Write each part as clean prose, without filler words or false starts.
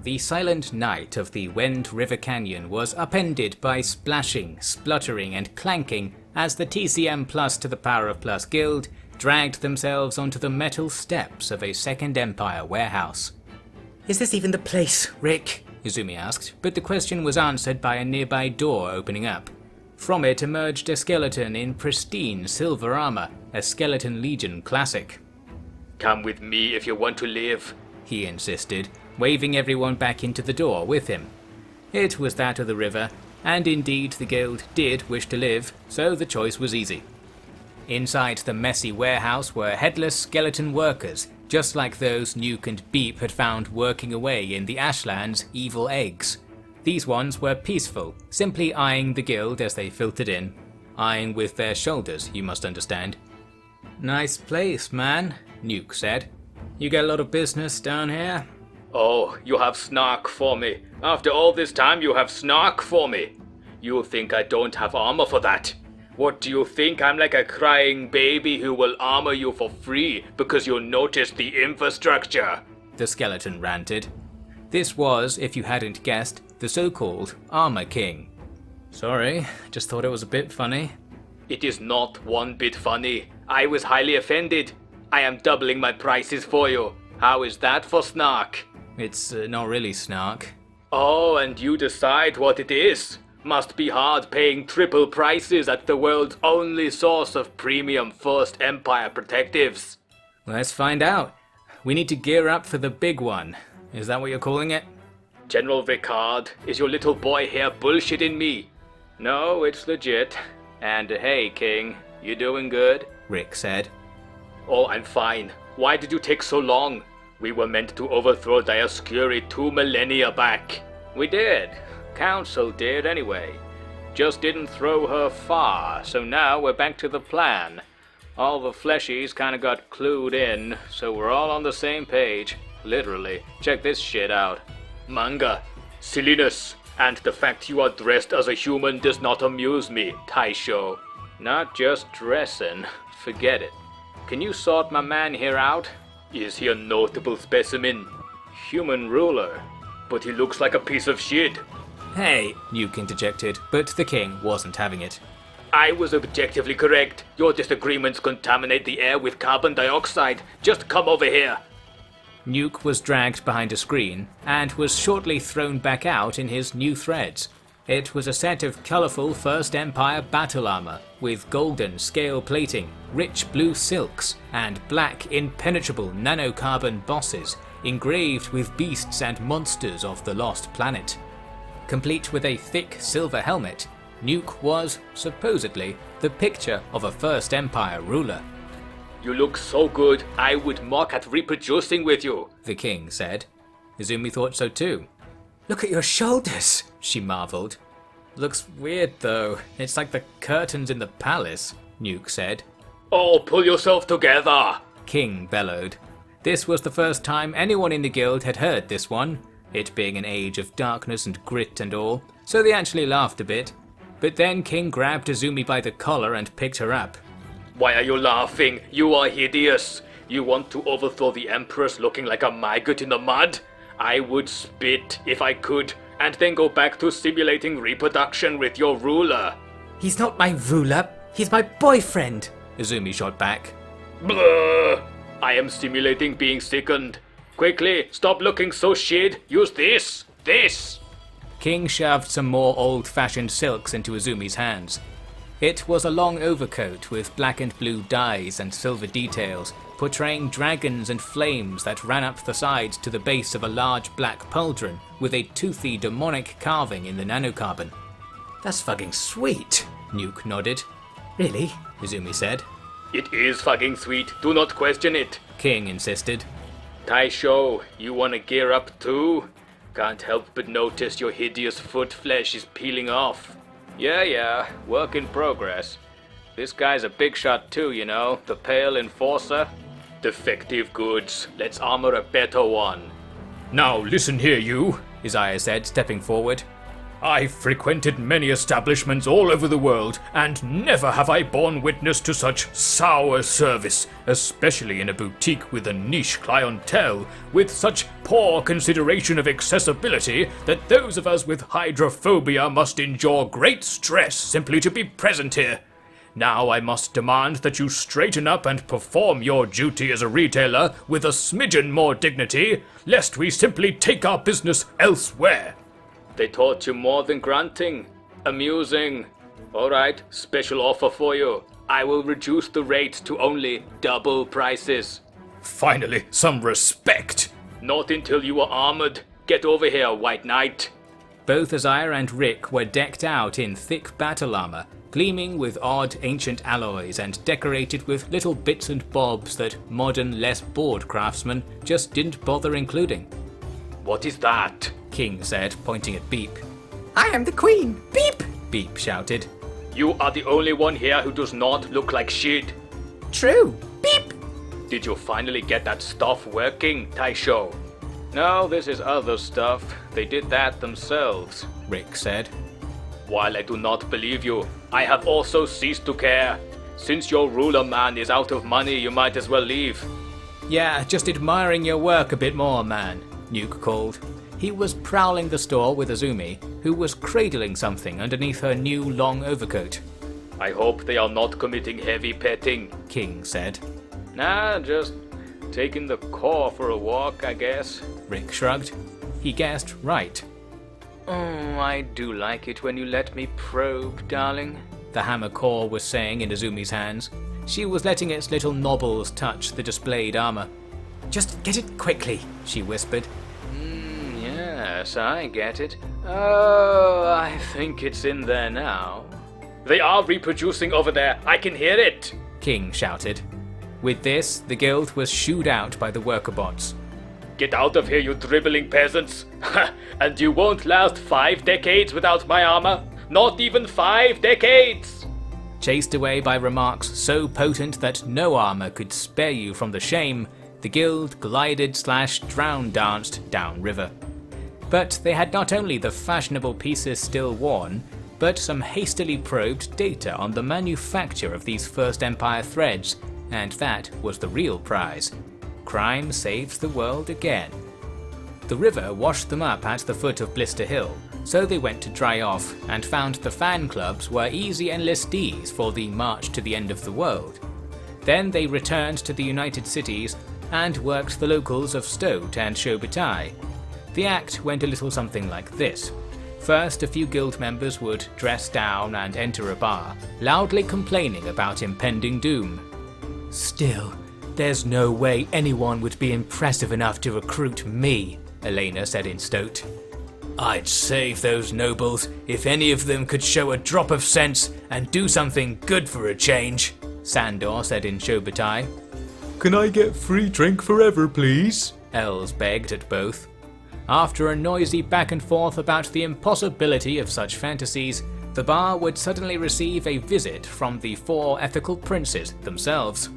The silent night of the Wend River Canyon was upended by splashing, spluttering, and clanking as the TCM Plus to the Power of Plus Guild dragged themselves onto the metal steps of a Second Empire warehouse. "Is this even the place, Rick?" Izumi asked, but the question was answered by a nearby door opening up. From it emerged a skeleton in pristine silver armor, a Skeleton Legion classic. "Come with me if you want to live," he insisted, waving everyone back into the door with him. It was that of the river, and indeed the guild did wish to live, so the choice was easy. Inside the messy warehouse were headless skeleton workers, just like those Nuke and Beep had found working away in the Ashland's evil eggs. These ones were peaceful, simply eyeing the guild as they filtered in. Eyeing with their shoulders, you must understand. "Nice place, man," Nuke said. "You get a lot of business down here?" "Oh, you have snark for me. After all this time you have snark for me. You think I don't have armor for that? What do you think? I'm like a crying baby who will armor you for free because you noticed the infrastructure," the skeleton ranted. This was, if you hadn't guessed, the so-called Armor King. "Sorry, just thought it was a bit funny." "It is not one bit funny. I was highly offended. I am doubling my prices for you. How is that for snark?" "It's not really snark." "Oh, and you decide what it is. Must be hard paying triple prices at the world's only source of premium First Empire protectives." "Let's find out. We need to gear up for the big one. Is that what you're calling it?" "General Ricard, is your little boy here bullshitting me?" "No, it's legit. And hey, King, you doing good?" Rick said. "Oh, I'm fine. Why did you take so long? We were meant to overthrow Dioscuri 2 millennia back." "We did. Council did anyway. Just didn't throw her far, so now we're back to the plan. All the fleshies kinda got clued in, so we're all on the same page. Literally. Check this shit out." "Manga. Silliness. And the fact you are dressed as a human does not amuse me, Taisho." "Not just dressing. Forget it. Can you sort my man here out?" "Is he a notable specimen?" "Human ruler." "But he looks like a piece of shit." "Hey," Nuke interjected, but the king wasn't having it. "I was objectively correct. Your disagreements contaminate the air with carbon dioxide. Just come over here." Nuke was dragged behind a screen and was shortly thrown back out in his new threads. It was a set of colourful First Empire battle armour with golden scale plating, rich blue silks, and black impenetrable nanocarbon bosses engraved with beasts and monsters of the lost planet. Complete with a thick silver helmet, Nuke was, supposedly, the picture of a First Empire ruler. "You look so good, I would mock at reproducing with you," the king said. Izumi thought so too. "Look at your shoulders," she marvelled. "Looks weird though. It's like the curtains in the palace," Nuke said. "Oh, pull yourself together," King bellowed. This was the first time anyone in the guild had heard this one, it being an age of darkness and grit and all, so they actually laughed a bit. But then King grabbed Izumi by the collar and picked her up. "Why are you laughing? You are hideous. You want to overthrow the Empress looking like a maggot in the mud? I would spit if I could, and then go back to simulating reproduction with your ruler." "He's not my ruler, he's my boyfriend," Izumi shot back. "Blah! I am simulating being sickened. Quickly, stop looking so shit. Use this. This." King shoved some more old-fashioned silks into Izumi's hands. It was a long overcoat with black and blue dyes and silver details, portraying dragons and flames that ran up the sides to the base of a large black pauldron with a toothy demonic carving in the nanocarbon. "That's fucking sweet," Nuke nodded. "Really?" Izumi said. "It is fucking sweet. Do not question it," King insisted. "Taisho, you wanna gear up too? Can't help but notice your hideous foot flesh is peeling off." Yeah, work in progress. This guy's a big shot too, you know, the Pale Enforcer." "Defective goods. Let's armor a better one." "Now listen here, you," Isaiah said, stepping forward. I've frequented many establishments all over the world, and never have I borne witness to such sour service, especially in a boutique with a niche clientele, with such poor consideration of accessibility that those of us with hydrophobia must endure great stress simply to be present here. Now I must demand that you straighten up and perform your duty as a retailer with a smidgen more dignity, lest we simply take our business elsewhere. They taught you more than grunting. Amusing. Alright, special offer for you. I will reduce the rate to only double prices. Finally, some respect. Not until you are armored. Get over here, White Knight. Both Isaiah and Rick were decked out in thick battle armor, gleaming with odd ancient alloys and decorated with little bits and bobs that modern, less bored craftsmen just didn't bother including. What is that? King said, pointing at Beep. I am the queen! Beep! Beep shouted. You are the only one here who does not look like shit. True! Beep! Did you finally get that stuff working, Taisho? No, this is other stuff. They did that themselves, Rick said. While I do not believe you, I have also ceased to care. Since your ruler man is out of money, you might as well leave. Yeah, just admiring your work a bit more, man, Nuke called. He was prowling the store with Izumi, who was cradling something underneath her new long overcoat. I hope they are not committing heavy petting, King said. Nah, just taking the core for a walk, I guess. Rick shrugged. He guessed right. Oh, I do like it when you let me probe, darling, the hammer core was saying in Izumi's hands. She was letting its little knobbles touch the displayed armor. Just get it quickly, she whispered. Yes, I get it. Oh, I think it's in there now. They are reproducing over there. I can hear it, King shouted. With this, the guild was shooed out by the worker bots. Get out of here, you dribbling peasants! And you won't last 5 decades without my armor? Not even 5 decades! Chased away by remarks so potent that no armor could spare you from the shame, the guild glided/drown danced downriver. But they had not only the fashionable pieces still worn, but some hastily probed data on the manufacture of these First Empire threads, and that was the real prize. Crime saves the world again. The river washed them up at the foot of Blister Hill, so they went to dry off and found the fan clubs were easy enlistees for the march to the end of the world. Then they returned to the United Cities and worked the locals of Stoat and Shobutai. The act went a little something like this. First, a few guild members would dress down and enter a bar, loudly complaining about impending doom. Still, there's no way anyone would be impressive enough to recruit me, Elena said in Stoat. I'd save those nobles if any of them could show a drop of sense and do something good for a change, Sandor said in Shobutai. Can I get free drink forever, please? Els begged at both. After a noisy back and forth about the impossibility of such fantasies, the bar would suddenly receive a visit from the 4 ethical princes themselves.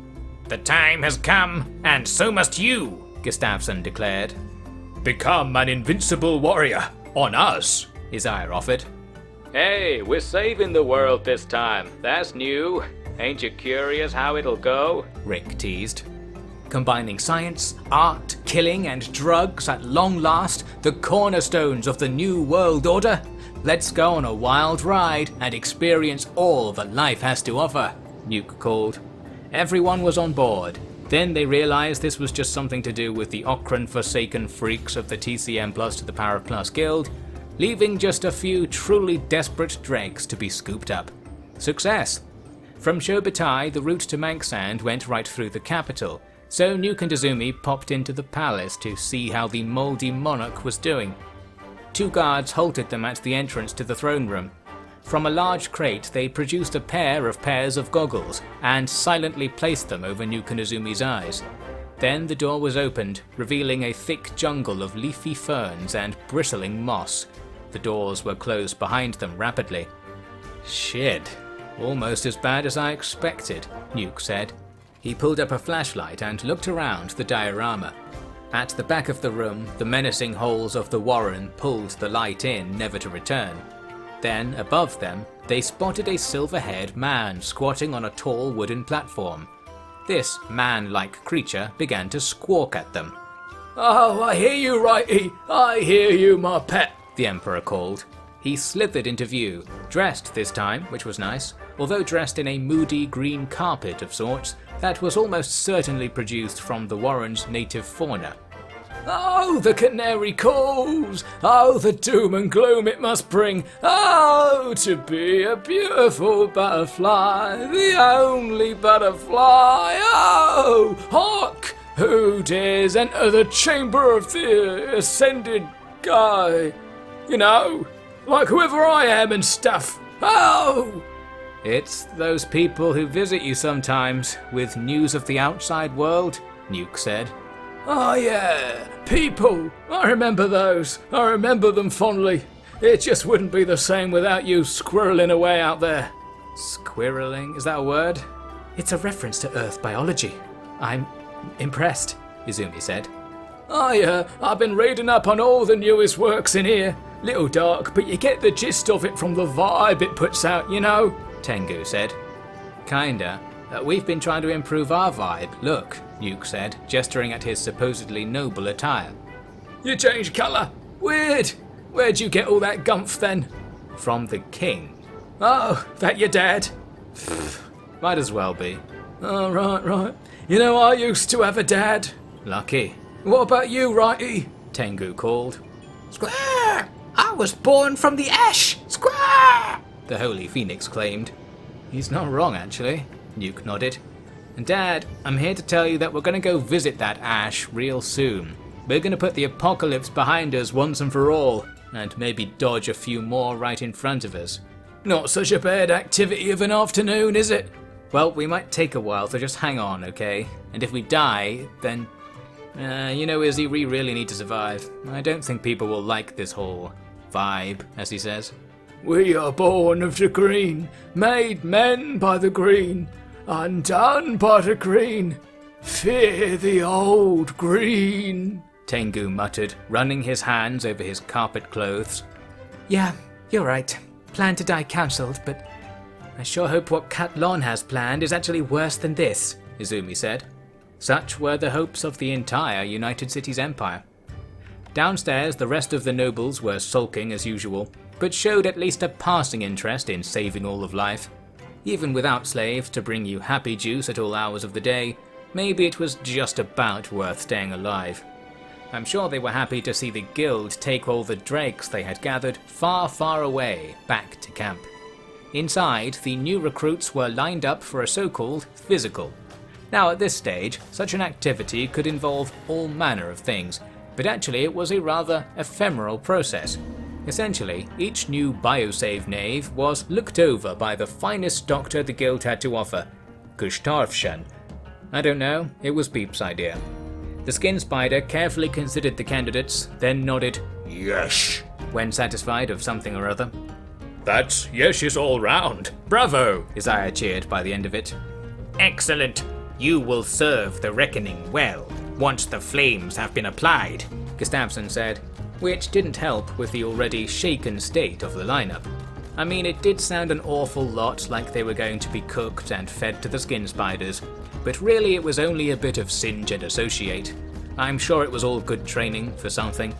The time has come, and so must you, Gustafsson declared. Become an invincible warrior, on us, Isaiah offered. Hey, we're saving the world this time. That's new. Ain't you curious how it'll go? Rick teased. Combining science, art, killing, and drugs at long last, the cornerstones of the new world order? Let's go on a wild ride and experience all that life has to offer, Nuke called. Everyone was on board. Then they realized this was just something to do with the Okran forsaken freaks of the TCM Plus to the Power of Plus guild, leaving just a few truly desperate dregs to be scooped up. Success! From Shobutai, the route to Manksand went right through the capital, so Nuke and Izumi popped into the palace to see how the mouldy monarch was doing. 2 guards halted them at the entrance to the throne room. From a large crate they produced a pairs of goggles and silently placed them over Nuke and Izumi's eyes. Then the door was opened, revealing a thick jungle of leafy ferns and bristling moss. The doors were closed behind them rapidly. Shit, almost as bad as I expected, Nuke said. He pulled up a flashlight and looked around the diorama. At the back of the room, the menacing holes of the warren pulled the light in, never to return. Then, above them, they spotted a silver-haired man squatting on a tall wooden platform. This man-like creature began to squawk at them. "Oh, I hear you, Righty! I hear you, my pet!" the Emperor called. He slithered into view, dressed this time, which was nice, although dressed in a moody green carpet of sorts that was almost certainly produced from the warren's native fauna. "Oh, the canary calls! Oh, the doom and gloom it must bring! Oh, to be a beautiful butterfly, the only butterfly! Oh, hark! Who dares enter the chamber of the ascended guy? You know, like whoever I am and stuff! Oh!" It's those people who visit you sometimes, with news of the outside world, Nuke said. "Oh yeah, people! I remember those. I remember them fondly. It just wouldn't be the same without you squirreling away out there." Squirreling? Is that a word? It's a reference to Earth biology. I'm impressed, Izumi said. I've been reading up on all the newest works in here. Little dark, but you get the gist of it from the vibe it puts out, you know, Tengu said. Kinda. We've been trying to improve our vibe, look, Nuke said, gesturing at his supposedly noble attire. "You changed colour? Weird. Where'd you get all that gumph then?" From the king. "Oh, that your dad?" Might as well be. "Oh, right. You know, I used to have a dad." Lucky. "What about you, Righty?" Tengu called. Square! I was born from the ash! Square! The Holy Phoenix claimed. He's not wrong, actually, Nuke nodded. And Dad, I'm here to tell you that we're going to go visit that ash real soon. We're going to put the apocalypse behind us once and for all, and maybe dodge a few more right in front of us. Not such a bad activity of an afternoon, is it? Well, we might take a while, so just hang on, okay? And if we die, then... you know, Izzy, we really need to survive. I don't think people will like this whole vibe, as he says. "We are born of the green, made men by the green, undone by the green. Fear the old green," Tengu muttered, running his hands over his carpet clothes. Yeah, you're right. Plan to die cancelled, but I sure hope what Kat Lon has planned is actually worse than this, Izumi said. Such were the hopes of the entire United Cities Empire. Downstairs, the rest of the nobles were sulking as usual, but showed at least a passing interest in saving all of life. Even without slaves to bring you happy juice at all hours of the day, maybe it was just about worth staying alive. I'm sure they were happy to see the guild take all the drakes they had gathered far, far away back to camp. Inside, the new recruits were lined up for a so-called physical. Now at this stage, such an activity could involve all manner of things, but actually it was a rather ephemeral process. Essentially, each new biosave knave was looked over by the finest doctor the guild had to offer, Gustavsson. I don't know, it was Beep's idea. The skin spider carefully considered the candidates, then nodded, "Yesh," when satisfied of something or other. "That's Yesh's all round. Bravo!" Isaiah cheered by the end of it. "Excellent. You will serve the reckoning well, once the flames have been applied," Gustavsson said, which didn't help with the already shaken state of the lineup. I mean, it did sound an awful lot like they were going to be cooked and fed to the skin spiders, but really it was only a bit of singe and associate. I'm sure it was all good training for something.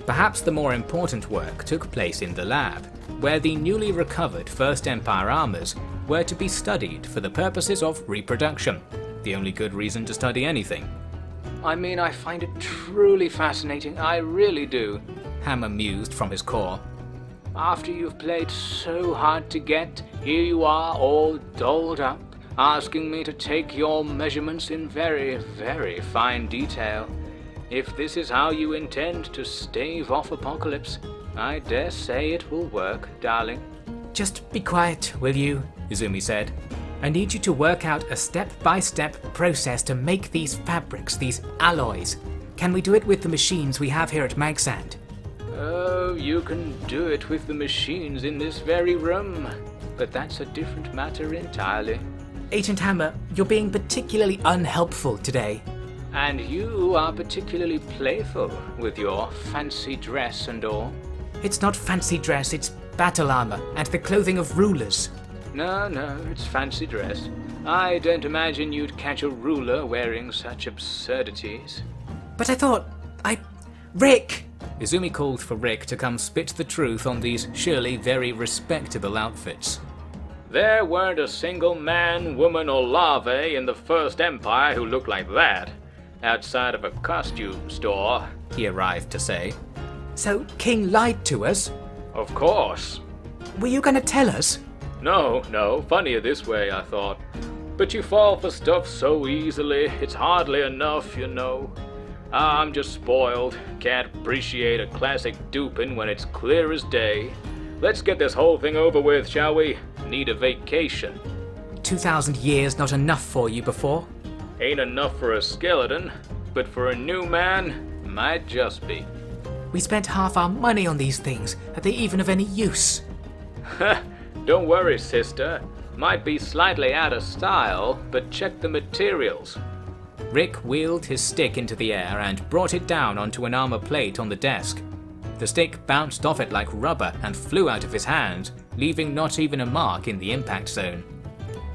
Perhaps the more important work took place in the lab, where the newly recovered First Empire armors were to be studied for the purposes of reproduction, the only good reason to study anything. I mean, I find it truly fascinating, I really do, Hammer mused from his core. After you've played so hard to get, here you are all dolled up, asking me to take your measurements in very, very fine detail. If this is how you intend to stave off apocalypse, I dare say it will work, darling. Just be quiet, will you? Izumi said. I need you to work out a step-by-step process to make these fabrics, these alloys. Can we do it with the machines we have here at Magsand? Oh, you can do it with the machines in this very room, but that's a different matter entirely. Agent Hammer, you're being particularly unhelpful today. And you are particularly playful with your fancy dress and all. It's not fancy dress, it's battle armor and the clothing of rulers. No, it's fancy dress. I don't imagine you'd catch a ruler wearing such absurdities. But I thought, Rick! Izumi called for Rick to come spit the truth on these surely very respectable outfits. There weren't a single man, woman, or larvae in the First Empire who looked like that, outside of a costume store, he arrived to say. So King lied to us? Of course. Were you gonna tell us? No, funnier this way, I thought. But you fall for stuff so easily, it's hardly enough, you know. I'm just spoiled. Can't appreciate a classic dupin when it's clear as day. Let's get this whole thing over with, shall we? Need a vacation. 2,000 years not enough for you before? Ain't enough for a skeleton, but for a new man, might just be. We spent half our money on these things. Are they even of any use? Don't worry, sister. Might be slightly out of style, but check the materials. Rick wheeled his stick into the air and brought it down onto an armor plate on the desk. The stick bounced off it like rubber and flew out of his hand, leaving not even a mark in the impact zone.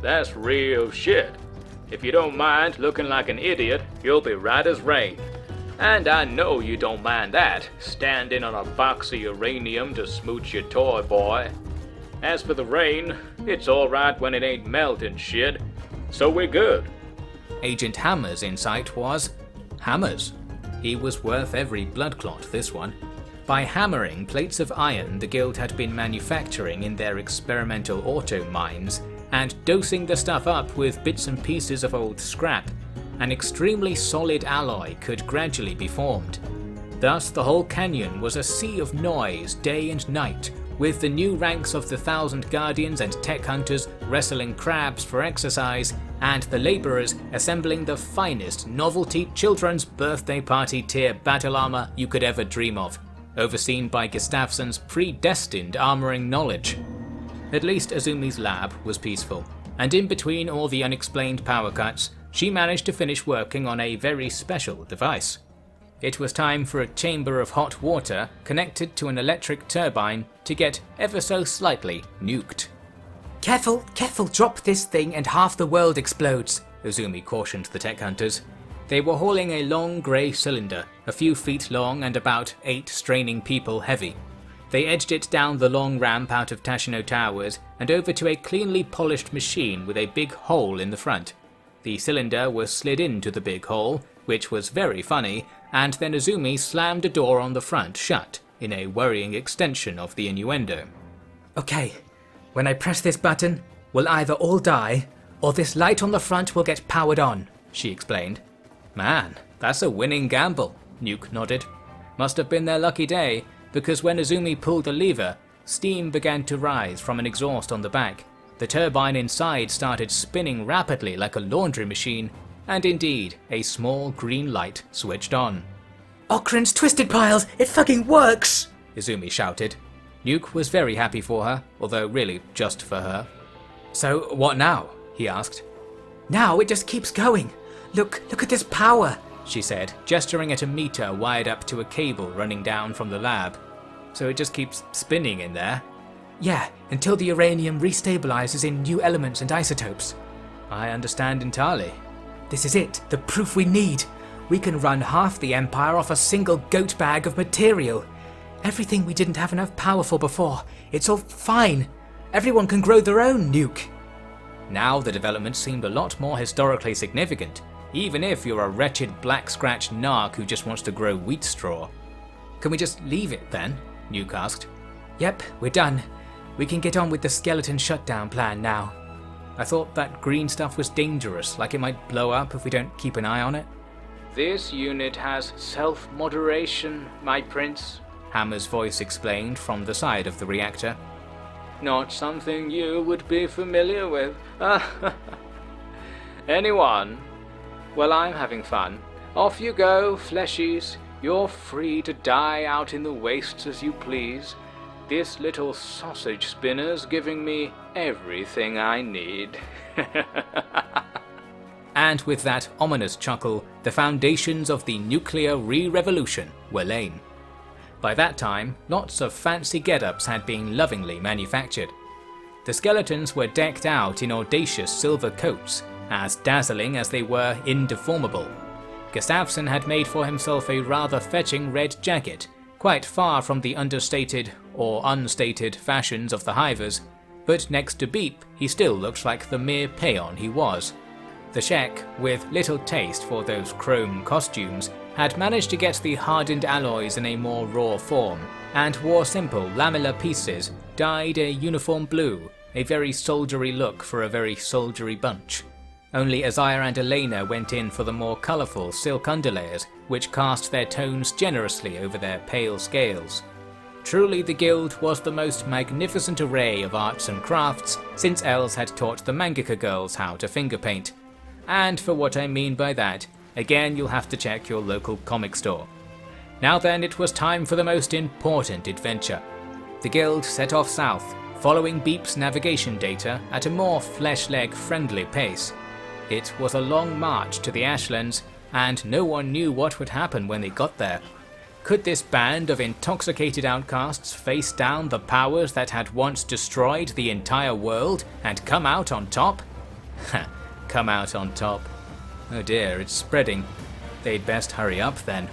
That's real shit. If you don't mind looking like an idiot, you'll be right as rain. And I know you don't mind that, standing on a box of uranium to smooch your toy boy. As for the rain, it's alright when it ain't melting shit, so we're good. Agent Hammer's insight was hammers. He was worth every blood clot, this one. By hammering plates of iron the guild had been manufacturing in their experimental auto mines, and dosing the stuff up with bits and pieces of old scrap, an extremely solid alloy could gradually be formed. Thus the whole canyon was a sea of noise day and night, with the new ranks of the 1,000 guardians and tech hunters wrestling crabs for exercise, and the labourers assembling the finest novelty children's birthday party tier battle armour you could ever dream of, overseen by Gustafsson's predestined armouring knowledge. At least Izumi's lab was peaceful, and in between all the unexplained power cuts, she managed to finish working on a very special device. It was time for a chamber of hot water connected to an electric turbine to get ever so slightly nuked. Careful, drop this thing and half the world explodes, Izumi cautioned the tech hunters. They were hauling a long grey cylinder, a few feet long and about 8 straining people heavy. They edged it down the long ramp out of Tashino Towers and over to a cleanly polished machine with a big hole in the front. The cylinder was slid into the big hole, which was very funny, and then Izumi slammed a door on the front shut, in a worrying extension of the innuendo. Okay, when I press this button, we'll either all die, or this light on the front will get powered on, she explained. Man, that's a winning gamble, Nuke nodded. Must have been their lucky day, because when Izumi pulled the lever, steam began to rise from an exhaust on the back. The turbine inside started spinning rapidly like a laundry machine, and indeed, a small green light switched on. Okran's Twisted Piles, it fucking works! Izumi shouted. Nuke was very happy for her, although really just for her. So what now? He asked. Now it just keeps going. Look at this power, she said, gesturing at a meter wired up to a cable running down from the lab. So it just keeps spinning in there? Yeah, until the uranium restabilizes in new elements and isotopes. I understand entirely. This is it, the proof we need. We can run half the Empire off a single goat bag of material. Everything we didn't have enough power for before, it's all fine. Everyone can grow their own nuke. Now the development seemed a lot more historically significant, even if you're a wretched black scratch narc who just wants to grow wheat straw. Can we just leave it then? Nuke asked. Yep, we're done. We can get on with the skeleton shutdown plan now. I thought that green stuff was dangerous, like it might blow up if we don't keep an eye on it. This unit has self-moderation, my prince, Hammer's voice explained from the side of the reactor. Not something you would be familiar with. Anyone? Well, I'm having fun. Off you go, fleshies. You're free to die out in the wastes as you please. This little sausage spinner's giving me everything I need. and with that ominous chuckle, the foundations of the nuclear re-revolution were laid. By that time, lots of fancy get-ups had been lovingly manufactured. The skeletons were decked out in audacious silver coats, as dazzling as they were indeformable. Gustafsson had made for himself a rather fetching red jacket, quite far from the understated or unstated fashions of the hivers, but next to Beep he still looked like the mere peon he was. The Shek, with little taste for those chrome costumes, had managed to get the hardened alloys in a more raw form, and wore simple lamellar pieces dyed a uniform blue, a very soldiery look for a very soldiery bunch. Only Azire and Elena went in for the more colourful silk underlayers, which cast their tones generously over their pale scales. Truly the guild was the most magnificent array of arts and crafts since Els had taught the mangaka girls how to finger paint. And for what I mean by that, again you'll have to check your local comic store. Now then, it was time for the most important adventure. The guild set off south, following Beep's navigation data at a more flesh-leg friendly pace. It was a long march to the Ashlands, and no one knew what would happen when they got there. Could this band of intoxicated outcasts face down the powers that had once destroyed the entire world and come out on top? Come out on top. Oh dear, it's spreading. They'd best hurry up then.